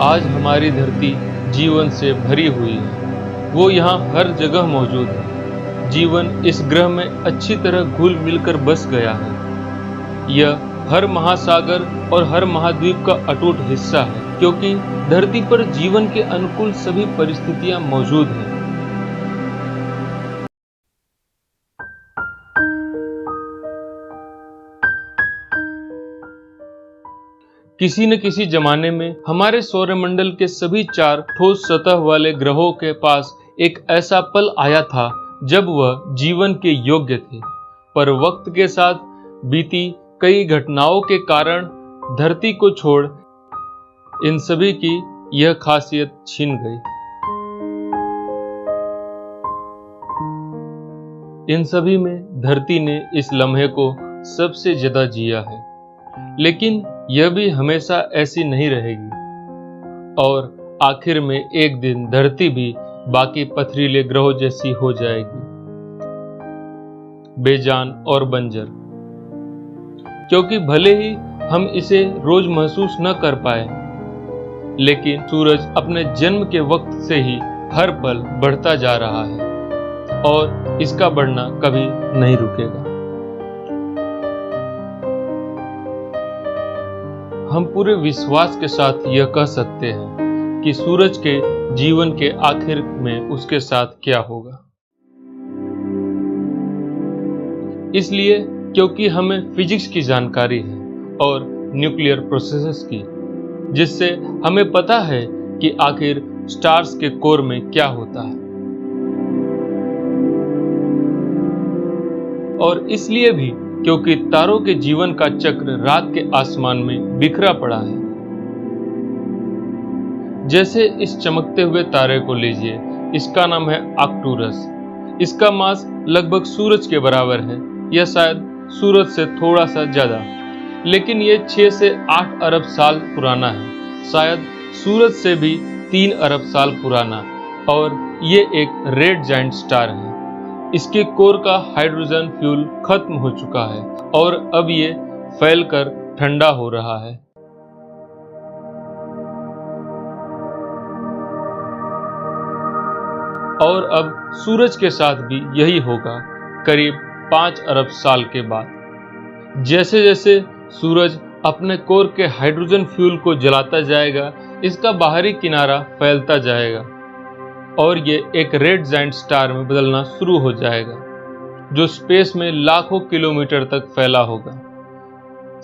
आज हमारी धरती जीवन से भरी हुई है। वो यहाँ हर जगह मौजूद है। जीवन इस ग्रह में अच्छी तरह घुल मिलकर बस गया है। यह हर महासागर और हर महाद्वीप का अटूट हिस्सा है, क्योंकि धरती पर जीवन के अनुकूल सभी परिस्थितियां मौजूद हैं। किसी न किसी जमाने में हमारे सौरमंडल के सभी 4 ठोस सतह वाले ग्रहों के पास एक ऐसा पल आया था जब वह जीवन के योग्य थे, पर वक्त के साथ बीती कई घटनाओं के कारण धरती को छोड़ इन सभी की यह खासियत छिन गई। इन सभी में धरती ने इस लम्हे को सबसे ज्यादा जिया है, लेकिन यह भी हमेशा ऐसी नहीं रहेगी और आखिर में एक दिन धरती भी बाकी पथरीले ग्रहों जैसी हो जाएगी, बेजान और बंजर। क्योंकि भले ही हम इसे रोज महसूस न कर पाए, लेकिन सूरज अपने जन्म के वक्त से ही हर पल बढ़ता जा रहा है और इसका बढ़ना कभी नहीं रुकेगा। हम पूरे विश्वास के साथ यह कह सकते हैं कि सूरज के जीवन के आखिर में उसके साथ क्या होगा। इसलिए क्योंकि हमें फिजिक्स की जानकारी है और न्यूक्लियर प्रोसेसेस की, जिससे हमें पता है कि आखिर स्टार्स के कोर में क्या होता है। और इसलिए भी क्योंकि तारों के जीवन का चक्र रात के आसमान में बिखरा पड़ा है। जैसे इस चमकते हुए तारे को लीजिए, इसका नाम है आर्कटूरस। इसका मास लगभग सूरज के बराबर है, या शायद सूरज से थोड़ा सा ज्यादा, लेकिन ये 6 से 8 अरब साल पुराना है, शायद सूरज से भी 3 अरब साल पुराना, और ये एक रेड जायंट स्टार है। इसके कोर का हाइड्रोजन फ्यूल खत्म हो चुका है और अब ये फैलकर ठंडा हो रहा है। और अब सूरज के साथ भी यही होगा, करीब 5 अरब साल के बाद। जैसे जैसे सूरज अपने कोर के हाइड्रोजन फ्यूल को जलाता जाएगा, इसका बाहरी किनारा फैलता जाएगा और ये एक रेड जायंट स्टार में बदलना शुरू हो जाएगा, जो स्पेस में लाखों किलोमीटर तक फैला होगा।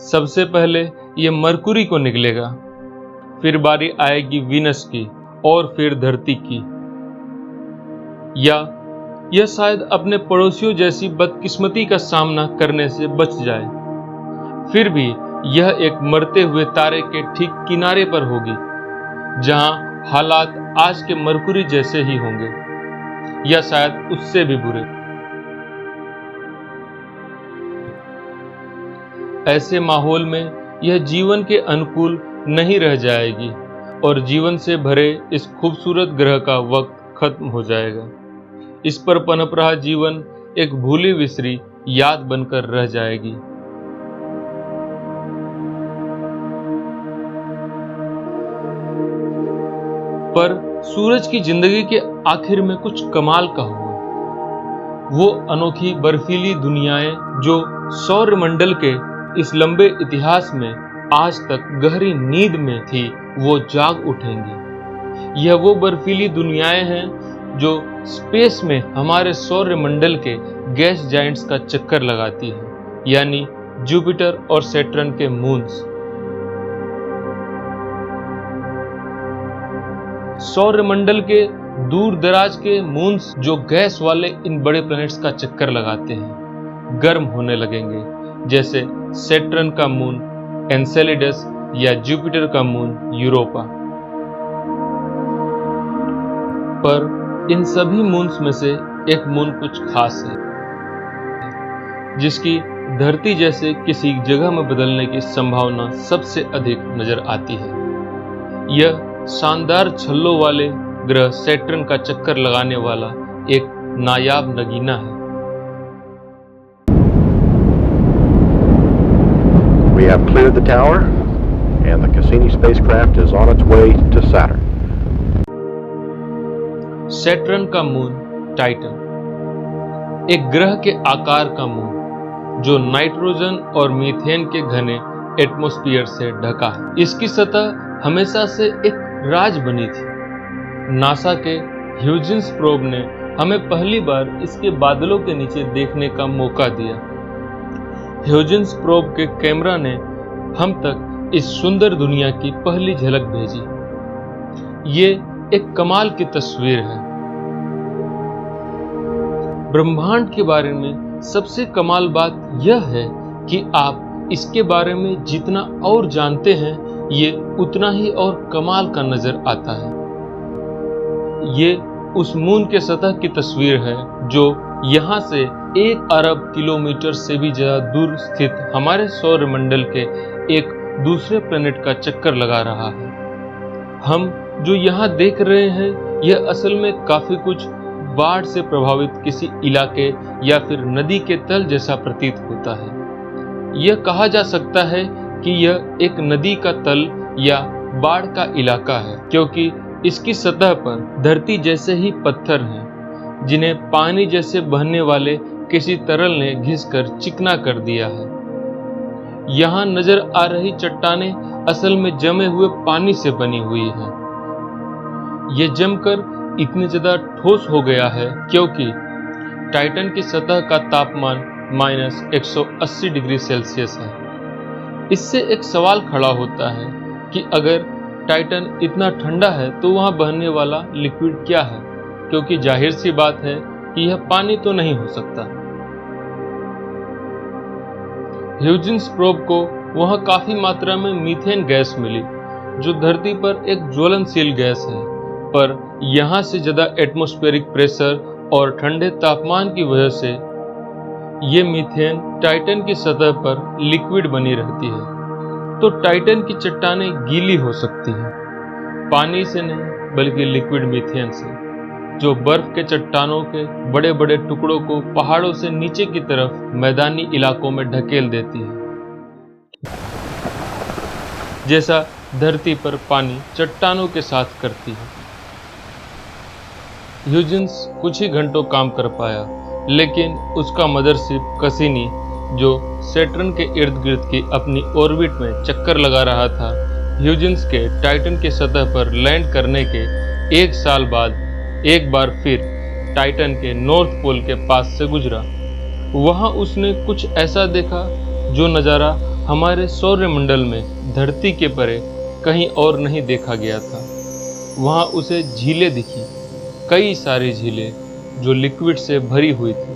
सबसे पहले ये मरकुरी को निगलेगा, फिर बारी आएगी वीनस की और फिर धरती की, या यह शायद अपने पड़ोसियों जैसी बदकिस्मती का सामना करने से बच जाए। फिर भी यह एक मरते हुए तारे के ठीक किनारे पर होगी, जहां हालात आज के मरकुरी जैसे ही होंगे, या शायद उससे भी बुरे। ऐसे माहौल में यह जीवन के अनुकूल नहीं रह जाएगी और जीवन से भरे इस खूबसूरत ग्रह का वक्त खत्म हो जाएगा। इस पर पनप रहा जीवन एक भूली बिसरी याद बनकर रह जाएगी। पर सूरज की जिंदगी के आखिर में कुछ कमाल का हुआ। वो अनोखी बर्फीली दुनियाएं जो सौरमंडल के इस लंबे इतिहास में आज तक गहरी नींद में थी, वो जाग उठेंगी। यह वो बर्फीली दुनियाएं हैं जो स्पेस में हमारे सौरमंडल के गैस जायंट्स का चक्कर लगाती है, यानी जुपिटर और सैटर्न के मून्स। सौरमंडल के दूर दराज के मून्स जो गैस वाले इन बड़े प्लैनेट्स का चक्कर लगाते हैं, गर्म होने लगेंगे, जैसे सैटर्न का मून एनसेलेडस या जुपिटर का मून यूरोपा। पर इन सभी मून्स में से एक मून कुछ खास है, जिसकी धरती जैसे किसी जगह में बदलने की संभावना सबसे अधिक नजर आती है। यह शानदार छल्लों वाले ग्रह सैटर्न का चक्कर लगाने वाला एक नायाब नगीना है। We have cleared the tower. and the Cassini spacecraft is on its way to Saturn. Saturn का मून टाइटन एक ग्रह के आकार का मून जो नाइट्रोजन और मीथेन के घने एटमॉस्फेयर से ढका है। इसकी सतह हमेशा से एक राज बनी थी। नासा के ह्यूजेंस प्रोब ने हमें पहली बार इसके बादलों के नीचे देखने का मौका दिया। ह्यूजेंस प्रोब के कैमरा ने हम तक इस सुंदर दुनिया की पहली झलक भेजी। ये एक कमाल की तस्वीर है। ब्रह्मांड के बारे में सबसे कमाल बात यह है कि आप इसके बारे में जितना और जानते हैं, ये उतना ही और कमाल का नजर आता है। ये उस मून के सतह की तस्वीर है जो यहाँ से 1 अरब किलोमीटर से भी ज्यादा दूर स्थित हमारे सौर मंडल के एक दूसरे प्लेनेट का चक्कर लगा रहा है। हम जो यहाँ देख रहे हैं, यह असल में काफी कुछ बाढ़ से प्रभावित किसी इलाके या फिर नदी के तल जैसा प्रतीत होता है। यह कहा जा सकता है कि यह एक नदी का तल या बाढ़ का इलाका है, क्योंकि इसकी सतह पर धरती जैसे ही पत्थर हैं, जिन्हें पानी जैसे बहने वाले किसी तरल ने घिसकर चिकना कर दिया है। यहाँ नजर आ रही चट्टानें असल में जमे हुए पानी से बनी हुई हैं। ये जमकर इतने ज्यादा ठोस हो गया है क्योंकि टाइटन की सतह का तापमान -180 डिग्री सेल्सियस है। इससे एक सवाल खड़ा होता है कि अगर टाइटन इतना ठंडा है तो वहां बहने वाला लिक्विड क्या है, क्योंकि जाहिर सी बात है कि यह पानी तो नहीं हो सकता। ह्यूजेंस प्रोब को वहां काफी मात्रा में मीथेन गैस मिली, जो धरती पर एक ज्वलनशील गैस है, पर यहां से ज्यादा एटमॉस्फेरिक प्रेशर और ठंडे तापमान की वजह से ये मीथेन टाइटन की सतह पर लिक्विड बनी रहती है। तो टाइटन की चट्टानें गीली हो सकती हैं, पानी से नहीं बल्कि लिक्विड मीथेन से, जो बर्फ के चट्टानों के बड़े बड़े टुकड़ों को पहाड़ों से नीचे की तरफ मैदानी इलाकों में ढकेल देती है, जैसा धरती पर पानी चट्टानों के साथ करती है। ह्यूजेंस कुछ ही घंटों काम कर पाया, लेकिन उसका मदरशिप कैसिनी, जो सैटर्न के इर्द गिर्द की अपनी ऑर्बिट में चक्कर लगा रहा था, ह्यूजेंस के टाइटन की सतह पर लैंड करने के 1 साल बाद एक बार फिर टाइटन के नॉर्थ पोल के पास से गुजरा। वहां उसने कुछ ऐसा देखा जो नज़ारा हमारे सौरमंडल में धरती के परे कहीं और नहीं देखा गया था। वहां उसे झीलें दिखी, कई सारी झीलें जो लिक्विड से भरी हुई थी।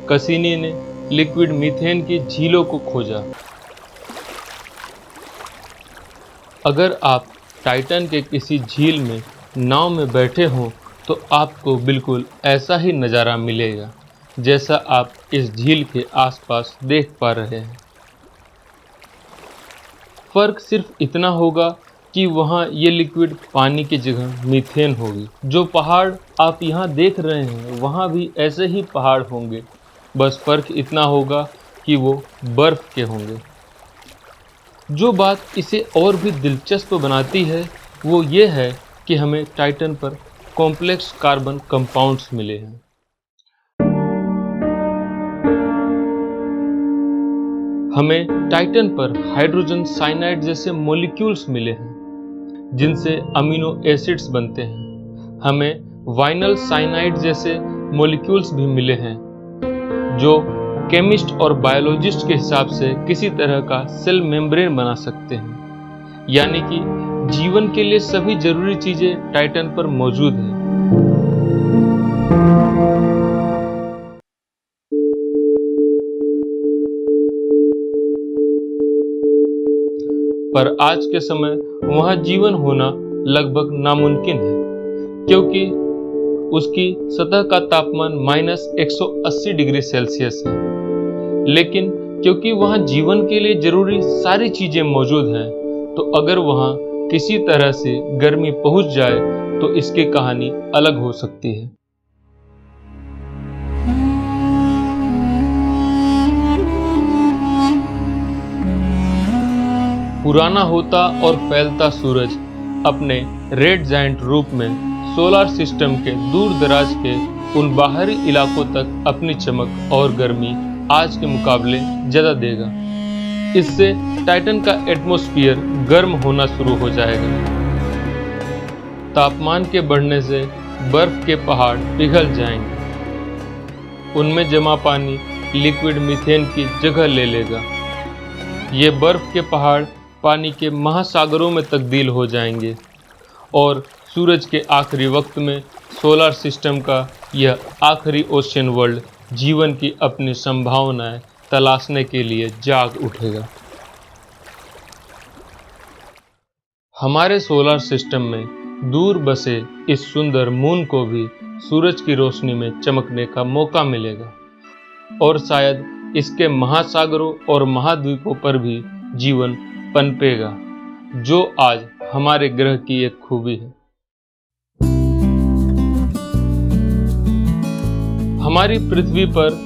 कैसिनी ने लिक्विड मीथेन की झीलों को खोजा। अगर आप टाइटन के किसी झील में नाव में बैठे हों तो आपको बिल्कुल ऐसा ही नज़ारा मिलेगा जैसा आप इस झील के आसपास देख पा रहे हैं। फर्क सिर्फ इतना होगा कि वहाँ ये लिक्विड पानी की जगह मीथेन होगी। जो पहाड़ आप यहाँ देख रहे हैं वहाँ भी ऐसे ही पहाड़ होंगे, बस फर्क इतना होगा कि वो बर्फ के होंगे। जो बात इसे और भी दिलचस्प बनाती है वो ये है कि हमें टाइटन पर कॉम्प्लेक्स कार्बन कंपाउंड्स मिले हैं। हमें टाइटन पर हाइड्रोजन साइनाइड जैसे मॉलिक्यूल्स मिले हैं जिनसे अमीनो एसिड्स बनते हैं। हमें वाइनल साइनाइड जैसे मॉलिक्यूल्स भी मिले हैं जो केमिस्ट और बायोलॉजिस्ट के हिसाब से किसी तरह का सेल मेम्ब्रेन बना सकते हैं। यानी कि जीवन के लिए सभी जरूरी चीजें टाइटन पर मौजूद हैं। पर आज के समय वहां जीवन होना लगभग नामुमकिन है, क्योंकि उसकी सतह का तापमान -180 डिग्री सेल्सियस है। लेकिन क्योंकि वहां जीवन के लिए जरूरी सारी चीजें मौजूद हैं, तो अगर वहां किसी तरह से गर्मी पहुंच जाए तो इसकी कहानी अलग हो सकती है। पुराना होता और फैलता सूरज अपने रेड जायंट रूप में सोलर सिस्टम के दूर दराज के उन बाहरी इलाकों तक अपनी चमक और गर्मी आज के मुकाबले ज़्यादा देगा। इससे टाइटन का एटमॉस्फेयर गर्म होना शुरू हो जाएगा। तापमान के बढ़ने से बर्फ के पहाड़ पिघल जाएंगे। उनमें जमा पानी लिक्विड मीथेन की जगह ले लेगा। ये बर्फ के पहाड़ पानी के महासागरों में तब्दील हो जाएंगे और सूरज के आखिरी वक्त में सोलर सिस्टम का यह आखिरी ओशियन वर्ल्ड जीवन की अपनी संभावनाएं तलाशने के लिए जाग उठेगा। हमारे सोलर सिस्टम में दूर बसे इस सुंदर मून को भी सूरज की रोशनी में चमकने का मौका मिलेगा और शायद इसके महासागरों और महाद्वीपों पर भी जीवन पनपेगा, जो आज हमारे ग्रह की एक खूबी है। हमारी पृथ्वी पर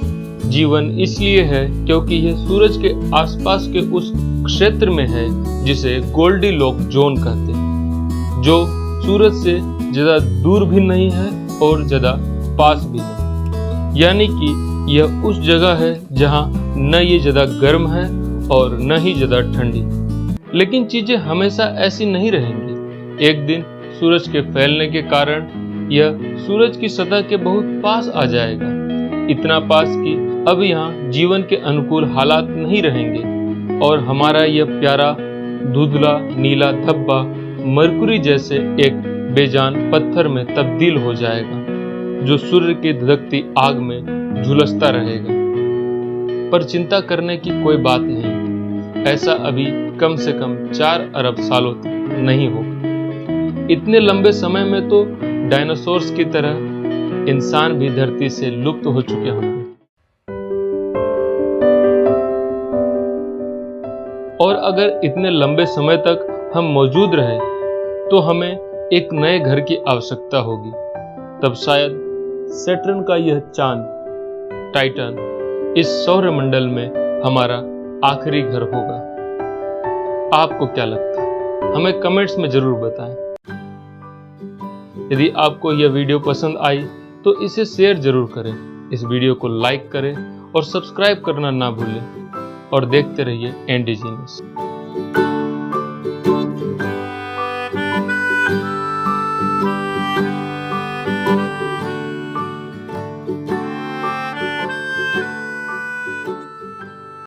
जीवन इसलिए है क्योंकि यह सूरज के आसपास के उस क्षेत्र में है जिसे गोल्डीलॉक जोन कहते हैं, जो सूरज से ज्यादा दूर भी नहीं है और ज्यादा पास भी नहीं। यानी कि यह उस जगह है जहां न ये ज्यादा गर्म है और न ही ज्यादा ठंडी। लेकिन चीजें हमेशा ऐसी नहीं रहेंगी। एक दिन सूरज के फैलने के कारण यह सूरज की सतह के बहुत पास आ जाएगा, इतना पास कि अब यहाँ जीवन के अनुकूल हालात नहीं रहेंगे और हमारा यह प्यारा धुंधला नीला धब्बा मरकुरी जैसे एक बेजान पत्थर में तब्दील हो जाएगा, जो सूर्य की धधकती आग में झुलसता रहेगा। पर चिंता करने की कोई बात नहीं, ऐसा अभी कम से कम 4 अरब सालों तक नहीं होगा। इतने लंबे समय में तो डायनासोर्स की तरह इंसान भी धरती से लुप्त हो चुके होंगे। और अगर इतने लंबे समय तक हम मौजूद रहे तो हमें एक नए घर की आवश्यकता होगी। तब शायद सैटर्न का यह चांद टाइटन इस सौरमंडल में हमारा आखिरी घर होगा। आपको क्या लगता है? हमें कमेंट्स में जरूर बताएं। यदि आपको यह वीडियो पसंद आई तो इसे शेयर जरूर करें, इस वीडियो को लाइक करें और सब्सक्राइब करना ना भूलें और देखते रहिए एनडी जीनियस।